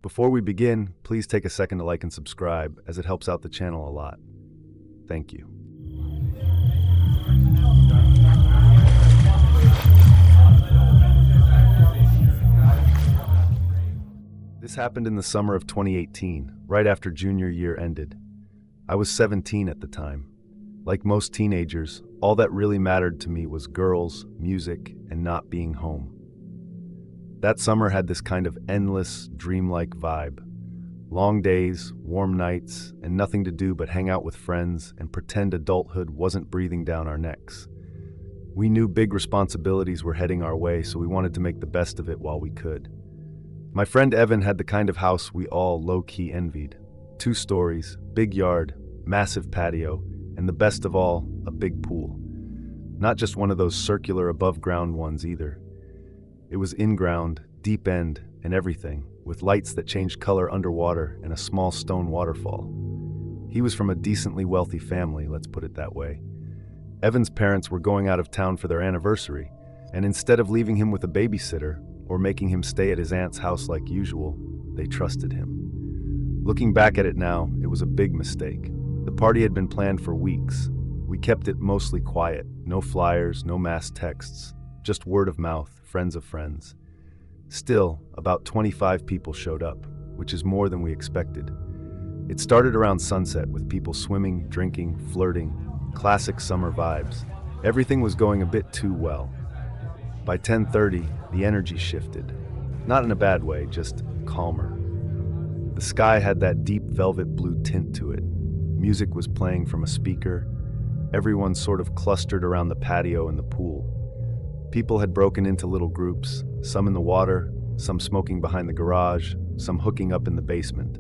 Before we begin, please take a second to like and subscribe, as it helps out the channel a lot. Thank you. This happened in the summer of 2018, right after junior year ended. I was 17 at the time. Like most teenagers, all that really mattered to me was girls, music, and not being home. That summer had this kind of endless, dreamlike vibe. Long days, warm nights, and nothing to do but hang out with friends and pretend adulthood wasn't breathing down our necks. We knew big responsibilities were heading our way, so we wanted to make the best of it while we could. My friend Evan had the kind of house we all low-key envied. 2 stories, big yard, massive patio, and the best of all, a big pool. Not just one of those circular above-ground ones either. It was in-ground, deep end, and everything, with lights that changed color underwater and a small stone waterfall. He was from a decently wealthy family, let's put it that way. Evan's parents were going out of town for their anniversary, and instead of leaving him with a babysitter or making him stay at his aunt's house like usual, they trusted him. Looking back at it now, it was a big mistake. The party had been planned for weeks. We kept it mostly quiet, no flyers, no mass texts, just word of mouth, friends of friends. Still, about 25 people showed up, which is more than we expected. It started around sunset with people swimming, drinking, flirting, classic summer vibes. Everything was going a bit too well. By 10:30, the energy shifted. Not in a bad way, just calmer. The sky had that deep velvet blue tint to it. Music was playing from a speaker. Everyone sort of clustered around the patio and the pool. People had broken into little groups, some in the water, some smoking behind the garage, some hooking up in the basement.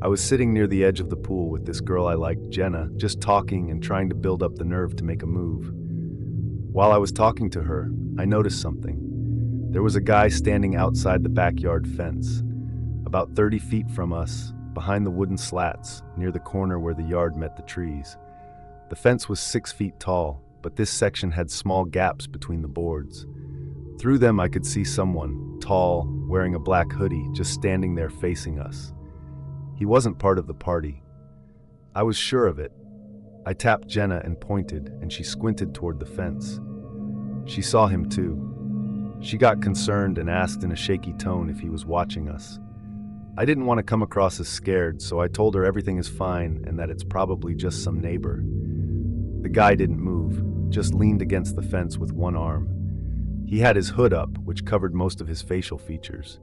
I was sitting near the edge of the pool with this girl I liked, Jenna, just talking and trying to build up the nerve to make a move. While I was talking to her, I noticed something. There was a guy standing outside the backyard fence, about 30 feet from us, behind the wooden slats, near the corner where the yard met the trees. The fence was 6 feet tall, but this section had small gaps between the boards. Through them I could see someone, tall, wearing a black hoodie, just standing there facing us. He wasn't part of the party. I was sure of it. I tapped Jenna and pointed, and she squinted toward the fence. She saw him too. She got concerned and asked in a shaky tone if he was watching us. I didn't want to come across as scared, so I told her everything is fine and that it's probably just some neighbor. The guy didn't move, just leaned against the fence with one arm. He had his hood up, which covered most of his facial features.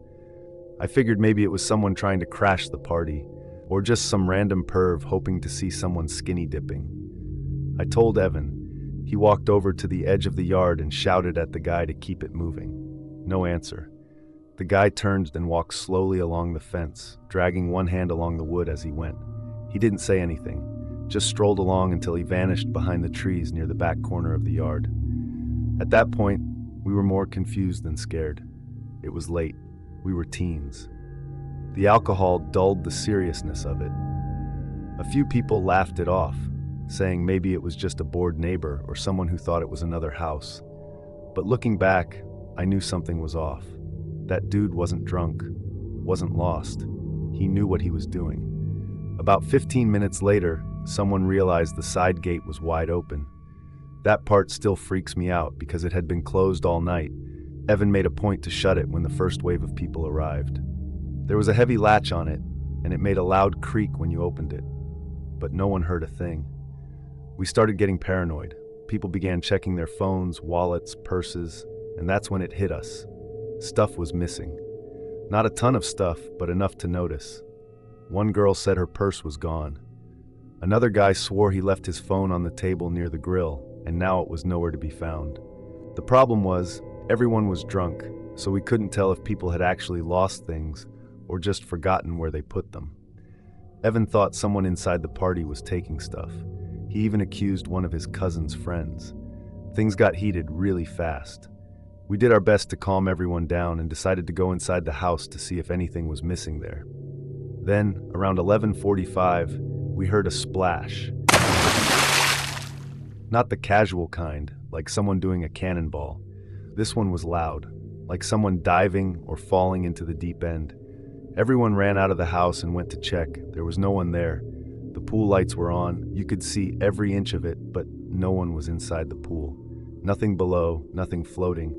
I figured maybe it was someone trying to crash the party, or just some random perv hoping to see someone skinny dipping. I told Evan. He walked over to the edge of the yard and shouted at the guy to keep it moving. No answer. The guy turned and walked slowly along the fence, dragging one hand along the wood as he went. He didn't say anything, just strolled along until he vanished behind the trees near the back corner of the yard. At that point, we were more confused than scared. It was late. We were teens. The alcohol dulled the seriousness of it. A few people laughed it off, saying maybe it was just a bored neighbor or someone who thought it was another house. But looking back, I knew something was off. That dude wasn't drunk, wasn't lost. He knew what he was doing. About 15 minutes later, someone realized the side gate was wide open. That part still freaks me out because it had been closed all night. Evan made a point to shut it when the first wave of people arrived. There was a heavy latch on it, and it made a loud creak when you opened it. But no one heard a thing. We started getting paranoid. People began checking their phones, wallets, purses, and that's when it hit us. Stuff was missing. Not a ton of stuff, but enough to notice. One girl said her purse was gone. Another guy swore he left his phone on the table near the grill, and now it was nowhere to be found. The problem was, everyone was drunk, so we couldn't tell if people had actually lost things or just forgotten where they put them. Evan thought someone inside the party was taking stuff. He even accused one of his cousin's friends. Things got heated really fast. We did our best to calm everyone down and decided to go inside the house to see if anything was missing there. Then, around 11:45, we heard a splash. Not the casual kind, like someone doing a cannonball. This one was loud, like someone diving or falling into the deep end. Everyone ran out of the house and went to check. There was no one there. The pool lights were on. You could see every inch of it, but no one was inside the pool. Nothing below, nothing floating.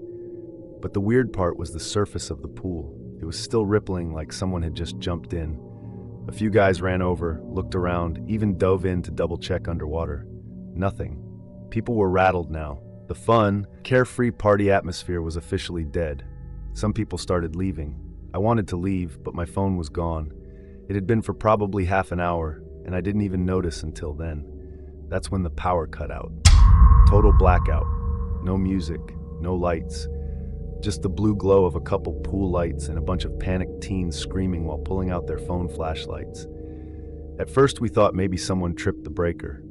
But the weird part was the surface of the pool. It was still rippling like someone had just jumped in. A few guys ran over, looked around, even dove in to double-check underwater. Nothing. People were rattled now. The fun, carefree party atmosphere was officially dead. Some people started leaving. I wanted to leave, but my phone was gone. It had been for probably half an hour, and I didn't even notice until then. That's when the power cut out. Total blackout. No music, no lights. Just the blue glow of a couple pool lights and a bunch of panicked teens screaming while pulling out their phone flashlights. At first we thought maybe someone tripped the breaker.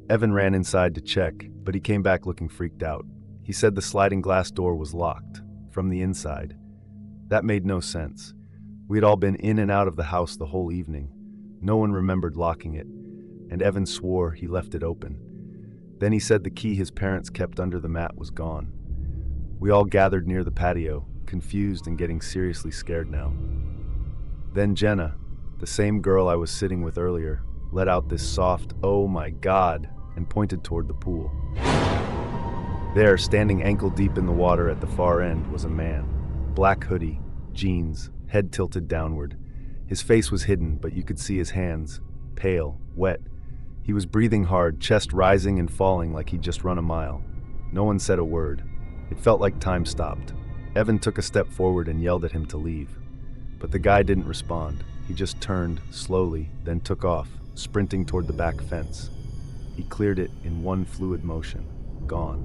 Evan ran inside to check, but he came back looking freaked out. He said the sliding glass door was locked, from the inside. That made no sense. We had all been in and out of the house the whole evening. No one remembered locking it, and Evan swore he left it open. Then he said the key his parents kept under the mat was gone. We all gathered near the patio, confused and getting seriously scared now. Then Jenna, the same girl I was sitting with earlier, let out this soft, "Oh my God," and pointed toward the pool. There, standing ankle-deep in the water at the far end, was a man. Black hoodie, jeans, head tilted downward. His face was hidden, but you could see his hands, pale, wet. He was breathing hard, chest rising and falling like he'd just run a mile. No one said a word. It felt like time stopped. Evan took a step forward and yelled at him to leave. But the guy didn't respond. He just turned, slowly, then took off, sprinting toward the back fence. He cleared it in one fluid motion. Gone.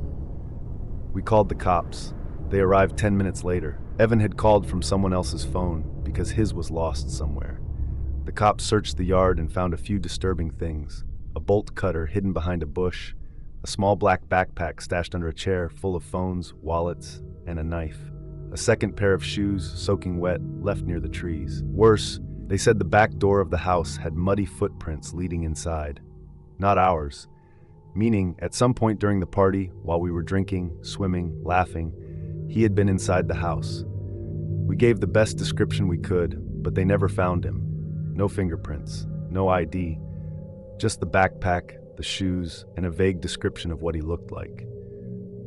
We called the cops. They arrived 10 minutes later. Evan had called from someone else's phone because his was lost somewhere. The cops searched the yard and found a few disturbing things. A bolt cutter hidden behind a bush, a small black backpack stashed under a chair full of phones, wallets, and a knife. A second pair of shoes, soaking wet, left near the trees. Worse, they said the back door of the house had muddy footprints leading inside. Not ours. Meaning, at some point during the party, while we were drinking, swimming, laughing, he had been inside the house. We gave the best description we could, but they never found him. No fingerprints, no ID, just the backpack, the shoes, and a vague description of what he looked like.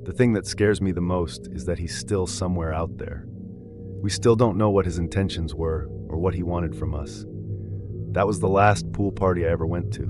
The thing that scares me the most is that he's still somewhere out there. We still don't know what his intentions were or what he wanted from us. That was the last pool party I ever went to.